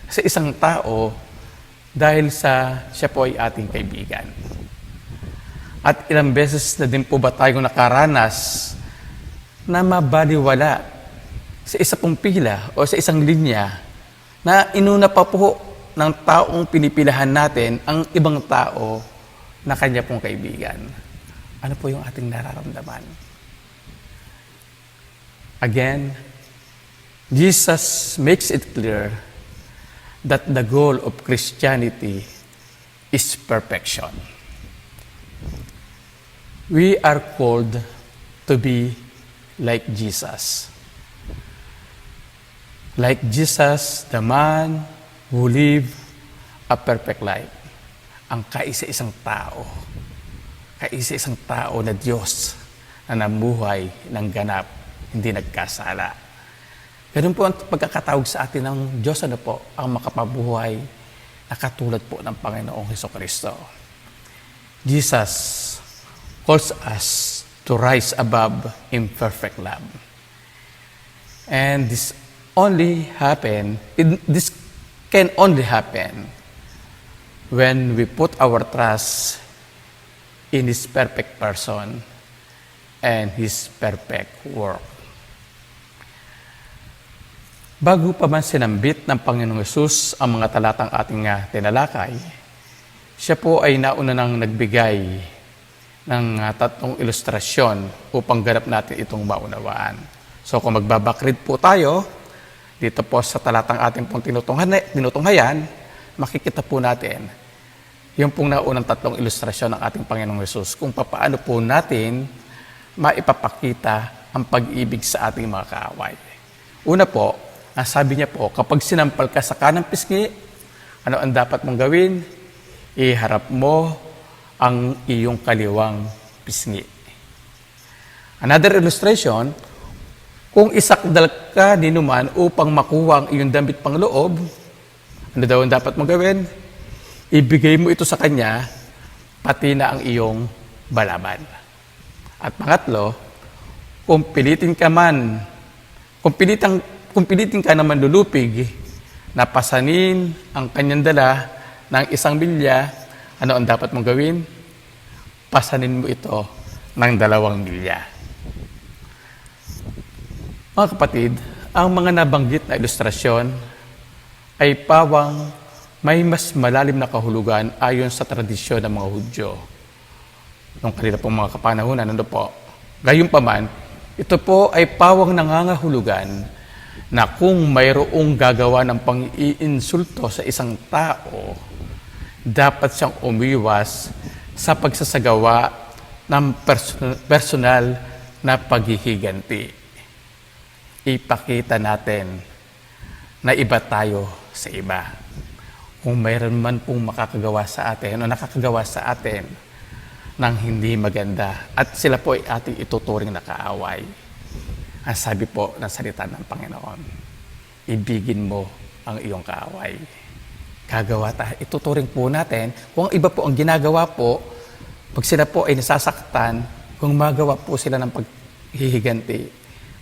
sa isang tao dahil siya po ay ating kaibigan. At ilang beses na din po ba tayong nakaranas na mabaliwala sa isa pong pila o sa isang linya na inuna pa po ng taong pinipilahan natin ang ibang tao na kanya pong kaibigan. Ano po yung ating nararamdaman? Again, Jesus makes it clear that the goal of Christianity is perfection. We are called to be like Jesus. Like Jesus, the man who lived a perfect life. Ang kaisa-isang tao. Kaisa-isang tao na Diyos na namuhay ng ganap, hindi nagkasala. Ganun po ang pagkakatawag sa atin ng Diyos po, ang makapabuhay na katulad po ng Panginoong Hesukristo. Jesus calls us to rise above imperfect love. And this can only happen when we put our trust in His perfect person and His perfect work. Bago pa man sinambit ng Panginoong Hesus ang mga talatang ating tinalakay, siya po ay nauna nang nagbigay ng tatlong ilustrasyon upang ganap natin itong maunawaan. So kung magbabakrid po tayo, dito po sa talatang ating pong tinutunghayan, makikita po natin yung pong naunang tatlong ilustrasyon ng ating Panginoong Hesus kung paano po natin maipapakita ang pag-ibig sa ating mga kaaway. Una po, sabi niya po, kapag sinampal ka sa kanang pisngi, ano ang dapat mong gawin? Iharap mo ang iyong kaliwang pisngi. Another illustration, kung isakdal ka ninuman upang makuha ang iyong damit pang loob, ano daw ang dapat mong gawin? Ibigay mo ito sa kanya, pati na ang iyong balaban. At pangatlo, kung pilitin ka naman lulupig na pasanin ang kanyang dala ng 1 milya, ano ang dapat mong gawin? Pasanin mo ito ng 2 milya. Mga kapatid, ang mga nabanggit na ilustrasyon ay pawang may mas malalim na kahulugan ayon sa tradisyon ng mga Hudyo. Nung kanila pong mga kapanahunan, ano po? Gayunpaman, ito po ay pawang nangangahulugan na kung mayroong gagawa ng pang-iinsulto sa isang tao, dapat siyang umiwas sa pagsasagawa ng personal na paghihiganti. Ipakita natin na iba tayo sa iba. Kung mayroon man pong makakagawa sa atin o nakakagawa sa atin ng hindi maganda at sila po ay ating ituturing na kaaway. Ang sabi po ng salita ng Panginoon, ibigin mo ang iyong kaaway. Gagawa tayo, ituturing po natin kung iba po ang ginagawa po, pag sila po ay nasasaktan, kung magawa po sila ng paghihiganti,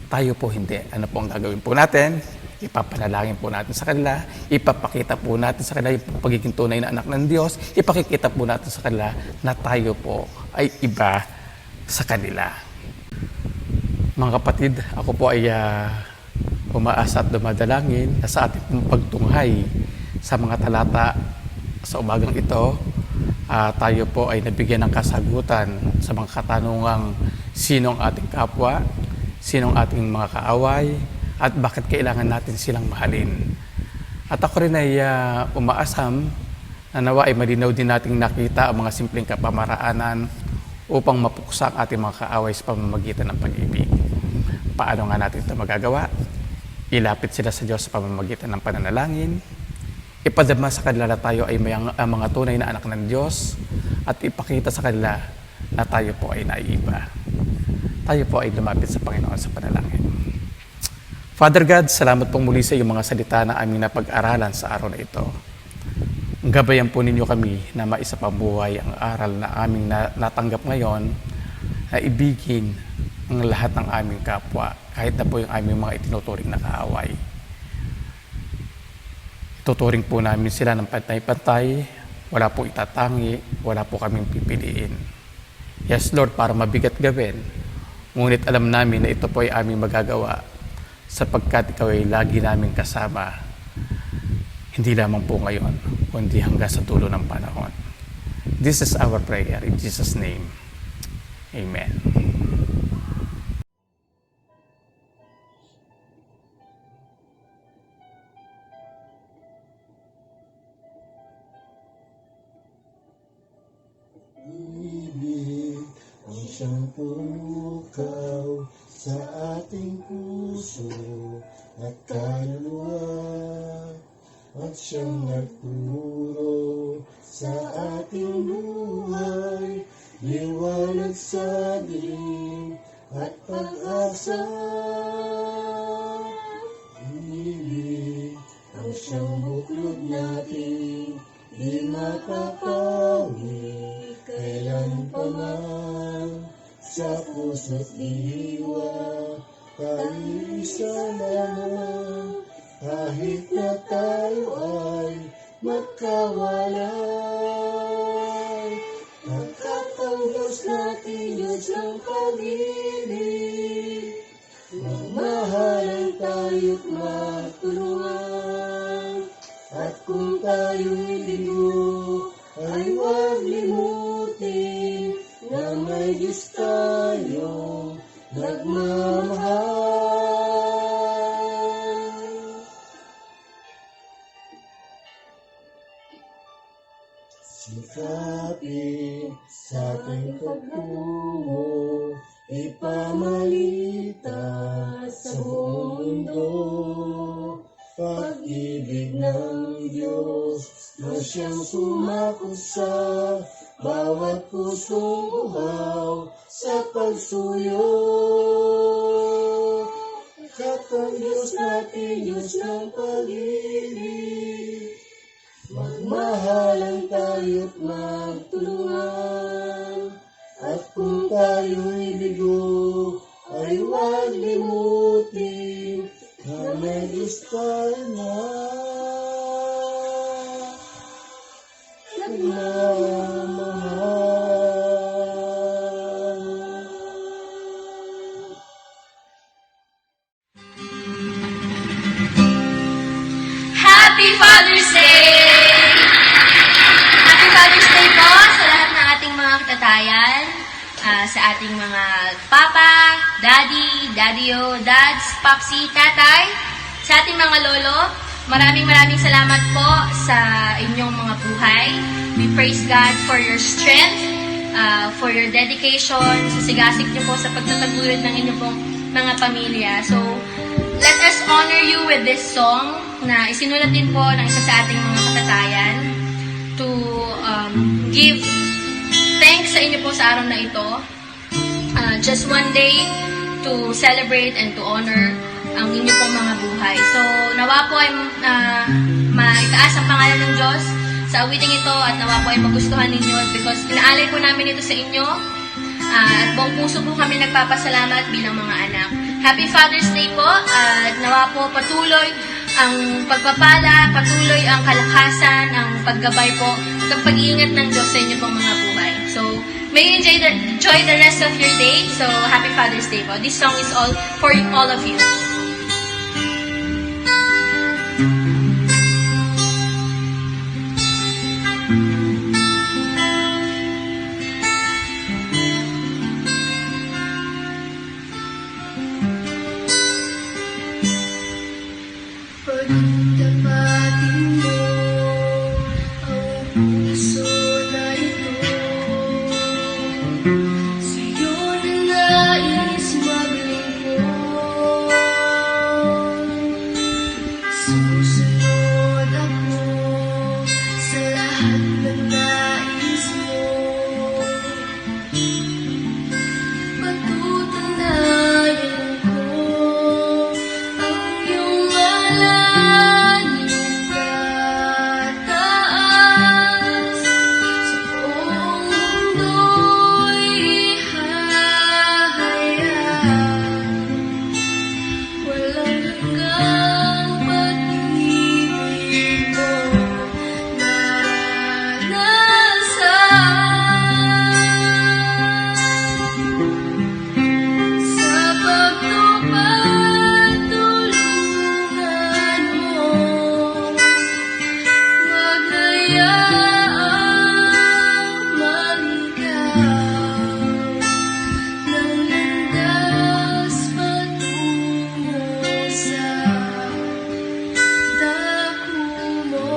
tayo po hindi. Ano po ang gagawin po natin? Ipapanalangin po natin sa kanila, ipapakita po natin sa kanila yung pagiging tunay na anak ng Diyos, ipakikita po natin sa kanila na tayo po ay iba sa kanila. Mga kapatid, ako po ay umaasa at dumadalangin na sa ating pagtunghay sa mga talata sa umagang ito, tayo po ay nabigyan ng kasagutan sa mga katanungang sinong ating kapwa, sinong ating mga kaaway, at bakit kailangan natin silang mahalin. At ako rin ay umaasam na nawa ay malinaw din nating nakita ang mga simpleng kapamaraanan upang mapuksa ang ating mga kaaway sa pamamagitan ng pag-ibig. Paano nga natin ito magagawa? Ilapit sila sa Diyos sa pamamagitan ng pananalangin, ipadama sa kanila na tayo ay mga tunay na anak ng Diyos, at ipakita sa kanila na tayo po ay naiiba. Tayo po ay lumapit sa Panginoon sa panalangin. Father God, salamat pong muli sa iyong mga salita na aming napag-aralan sa araw na ito. Gabayan po ninyo kami na maisapabuhay ang aral na aming natanggap ngayon, na ibigin ang lahat ng aming kapwa, kahit na po yung aming mga itinuturing na kaaway. Tuturing po namin sila ng pantay-pantay, wala po itatangi, wala po kaming pipiliin. Yes Lord, para mabigat gawin, ngunit alam namin na ito po ay aming magagawa, sapagkat ikaw ay lagi namin kasama, hindi lamang po ngayon, kundi hanggang sa dulo ng panahon. This is our prayer in Jesus' name. Amen. Ibig ang siyang pumukaw sa ating puso at kaluluwa, at siyang nagturo sa ating buhay, liwanag sa dilim at pag-asa. Ibig ang siyang buklod natin, di mapapawi kailan pa man. Sa puso't diwa, kaisa lamang, kahit na tayo ay magkawalay. Pagkat ang Diyos natin, Diyos ng pag-ibig, magmahalan tayo't magtulungan. At kung tayo'y bigo, ay huwag limutin na may Diyos tayong nagmamahal. Sikapin sa ating pagtungo, ipamalita sa buong mundo, pag-ibig ng Diyos na siyang sumakot sa bawat pusong uhaw sa pagsuyo. At ang Diyos natin, Diyos ng pag-ibig, magmahalan tayo't magtulungan. At kung tayo'y bigo, ay huwag limutin na may Diyos tayo na nagmamahal. Happy Father's Day! sa ating mga papa, daddy, daddy-o, dads, popsi, tatay, sa ating mga lolo. Maraming salamat po sa inyong mga buhay. We praise God for your strength, for your dedication, sa sigasig niyo po sa pagtataguyod ng inyong pong mga pamilya. So, let us honor you with this song na isinulat din po ng isa sa ating mga katatayan to give thanks sa inyo po sa araw na ito. Just one day to celebrate and to honor ang inyo pong mga buhay. So, nawa po ay maitaas ang pangalan ng Diyos sa awiting ito at nawa po ay magustuhan ninyo because pinaalay po namin ito sa inyo at buong puso po kami nagpapasalamat bilang mga anak. Happy Father's Day po at nawa po patuloy ang pagpapala, patuloy ang kalakasan, ang paggabay po at ang pag-iingat ng Diyos sa inyo pong mga buhay. So, may you enjoy the rest of your day. So, Happy Father's Day po. This song is all for all of you. Pagtapatin mo ang puso na ito, sa'yo na nais maglingkod. Susunod ako sa lahat ng nais mo. Patutunayan ko ang iyong alangin tataas sa buong mundo'y ihahayag. Walang hanggang pag-ibig mo naranasan. Sa pagtupad, tulungan mo, wag hayaang maligaw ng landas patungo sa dako mo.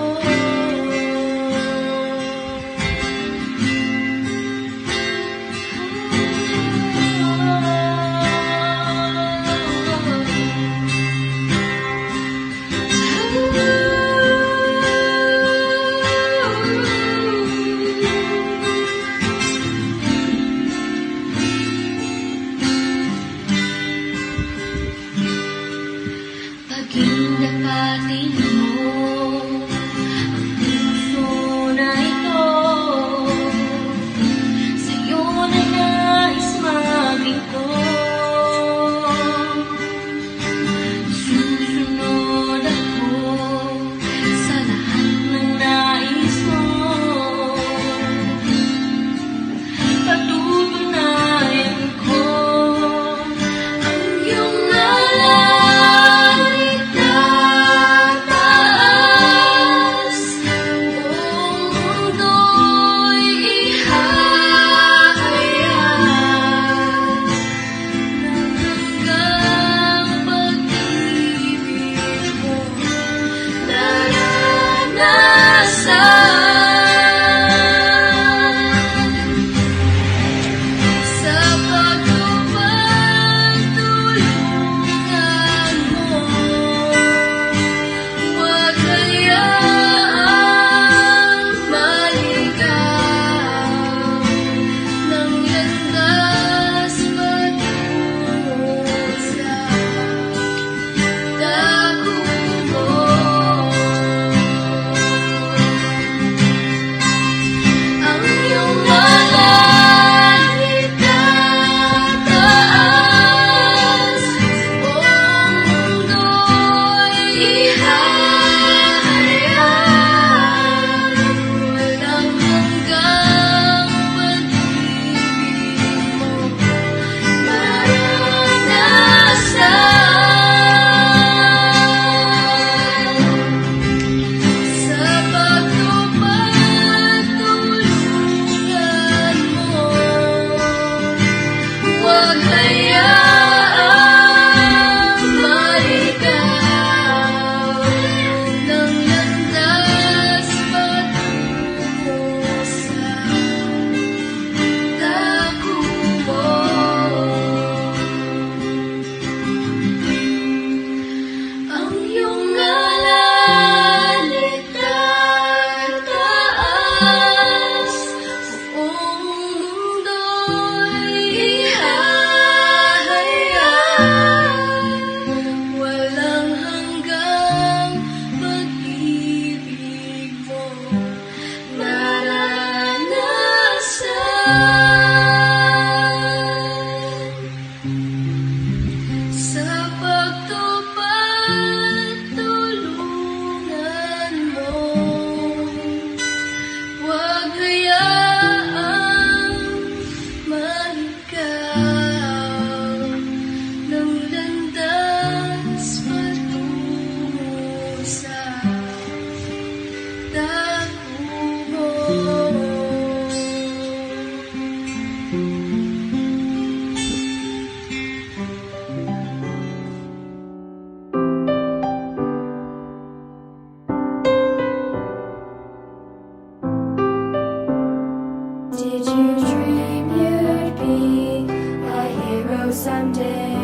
someday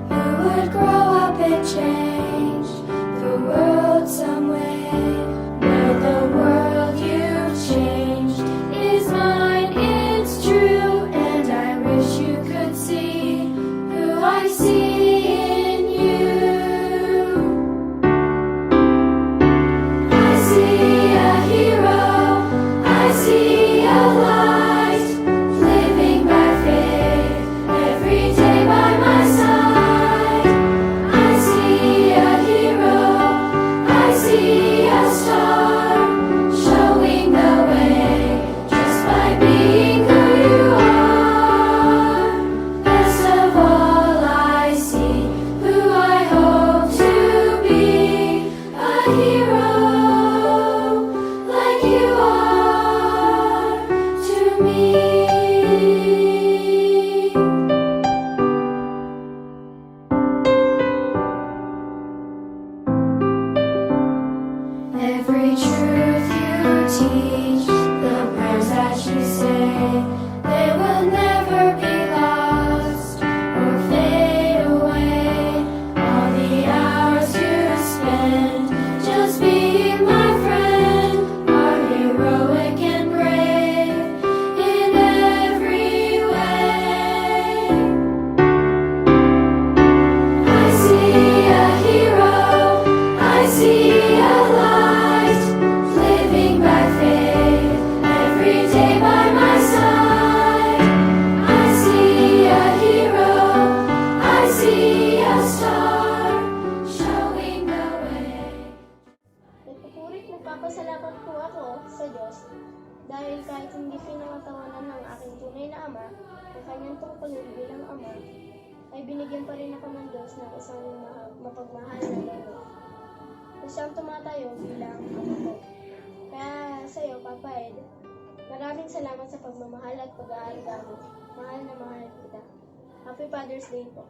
you would grow up and change the world some way. Now the world you've changed is mine, it's true, and I wish you could see who I see in you. I see a hero, I see a light, living by faith, every day by my side. I see a hero, I see a star, showing the way, just by being who you are. Best of all, I see who I hope to be, a hero like you are to me. Every truth you teach, the prayers that you say, they will never be lost or fade away. All the hours you spend just being my friend are heroic and brave in every way. I see a hero, I see a light, living by faith, every day by my side. I see a hero, I see a star, showing the way. Nagpupurit nagpapasalamat po ako sa Diyos dahil kahit hindi pinangatawanan ng aking tunay na ama ang kanyang tungkulin bilang ama, ay binigyan pa rin ako ng Diyos ng isang mapagmahal na lolo. Na siyang tumatayo bilang ama ko. Kaya sa iyo, Papa Ed, maraming salamat sa pagmamahal at pag-aalaga mo. Mahal na mahal kita. Happy Father's Day po.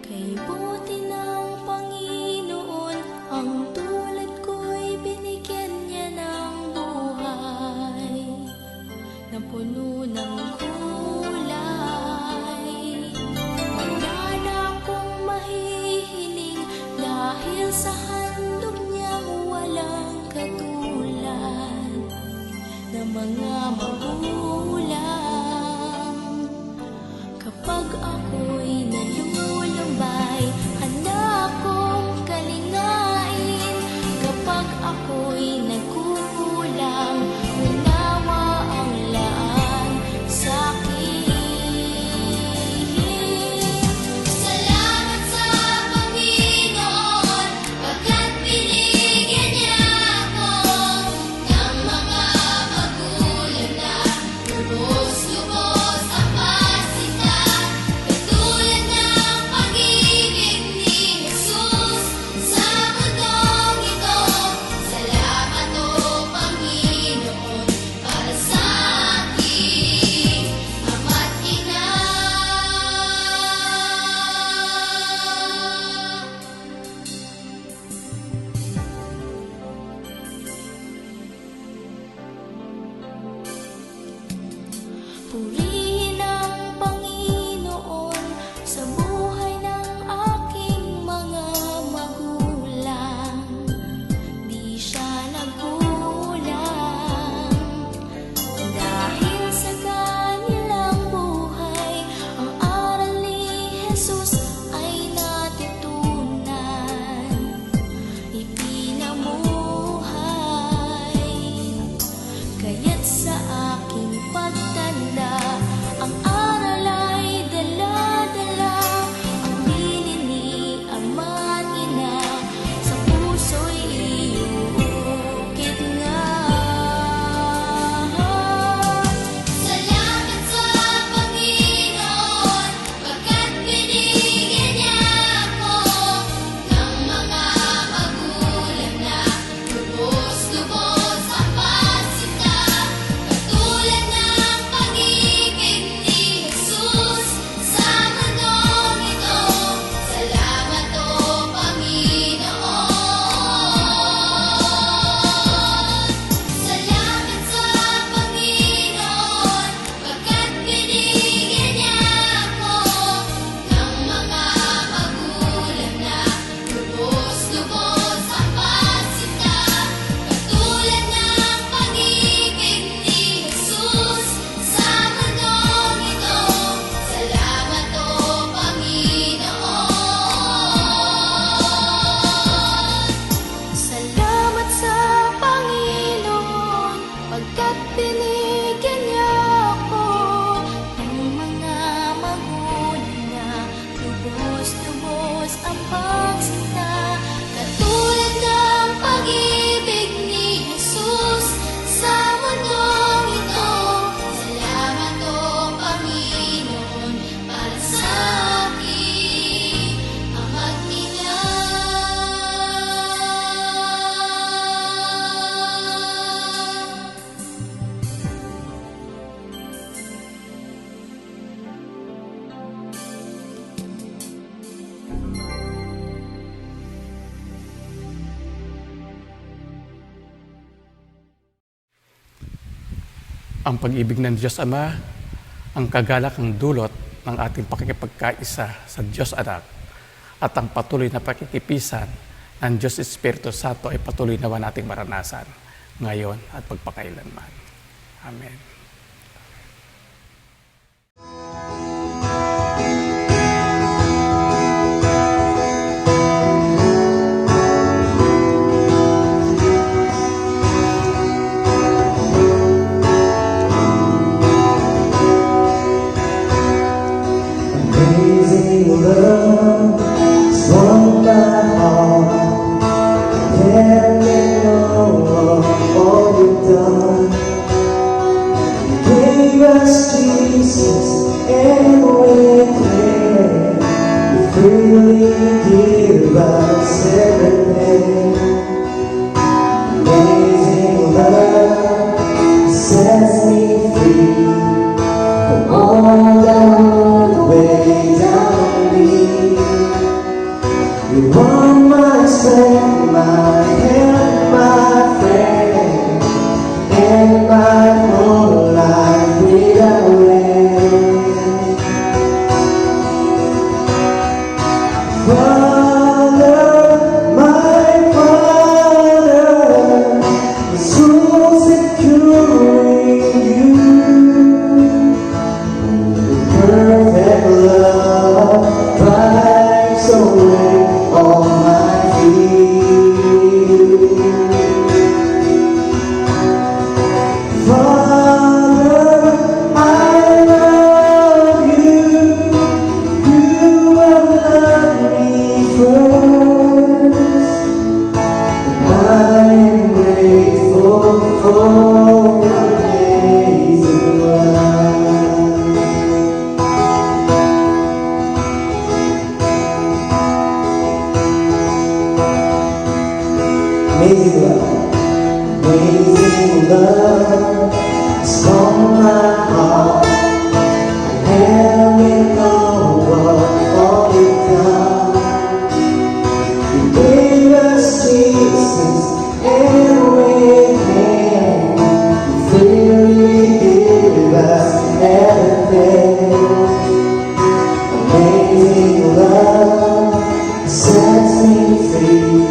Kay buti ng Panginoon, ang tulad ko'y binigyan niya ng buhay na puno ng kulay. Wala na akong mahihiling dahil sa handog niyang walang katulad na mga magulang. Kapag ako'y nalulumbay, handa akong kalingain. Kapag ako'y nagkukulang, unawa ang laan sa'kin. Salamat sa Panginoon, pagkat binigyan niya ako ng mga magulang na lubos-lubos ang pasinta. ang pag-ibig ng Diyos Ama, ang kagalakang dulot ng ating pakikipagkaisa sa Diyos Anak, at ang patuloy na pakikipisan ng Diyos Espiritu Santo ay patuloy naman nating maranasan ngayon at pagpakailanman. Amen. Amazing love has won my heart. Can't get no of all you've done. Gave us Jesus and we can freely give us everything. Amazing love sets me free from all that would weigh down me. You are my strength, my help, my friend, and my whole life without end. Father, my Father, so secure in you. Perfect love drives away all my fear. Father, I love you. You have loved me first. I am grateful for your amazing love. Amazing love, amazing love has come my heart. I am in awe of all you've done. You gave us Jesus and with Him you freely give us everything. Amazing love sets me free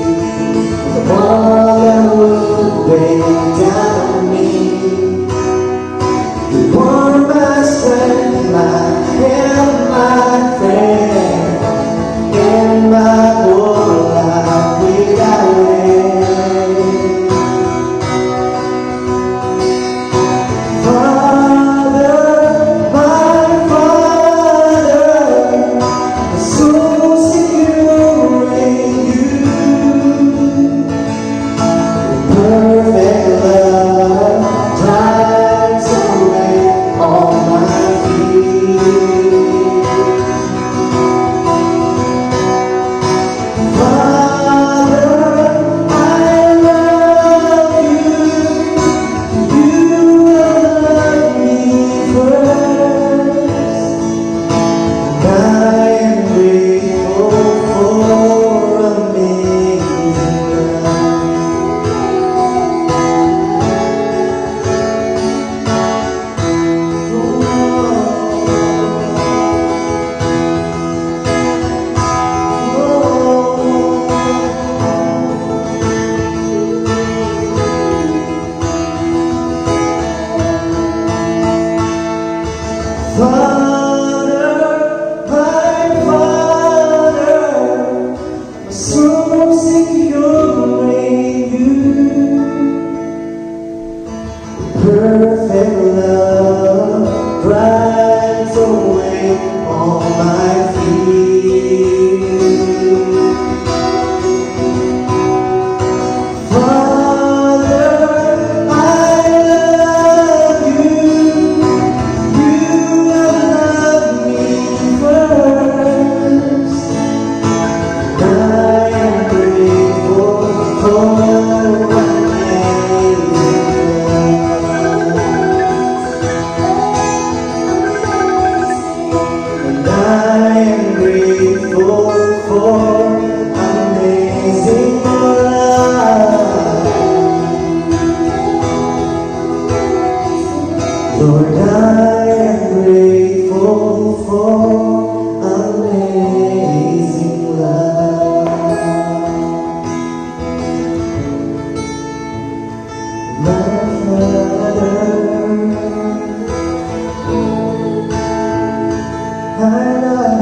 from all that would weigh down on me. You are my strength, my help, my friend, and my whole life without end. Father, my Father, I'm so secure in you. Perfect love drives away all my fear. Father, I love you. You have loved me first. I am grateful for amazing love. Father, my Father, I'm so secure in you. Perfect love drives away all my fear. Father, I love you. You have Lord, I am grateful for amazing love. My Father, I love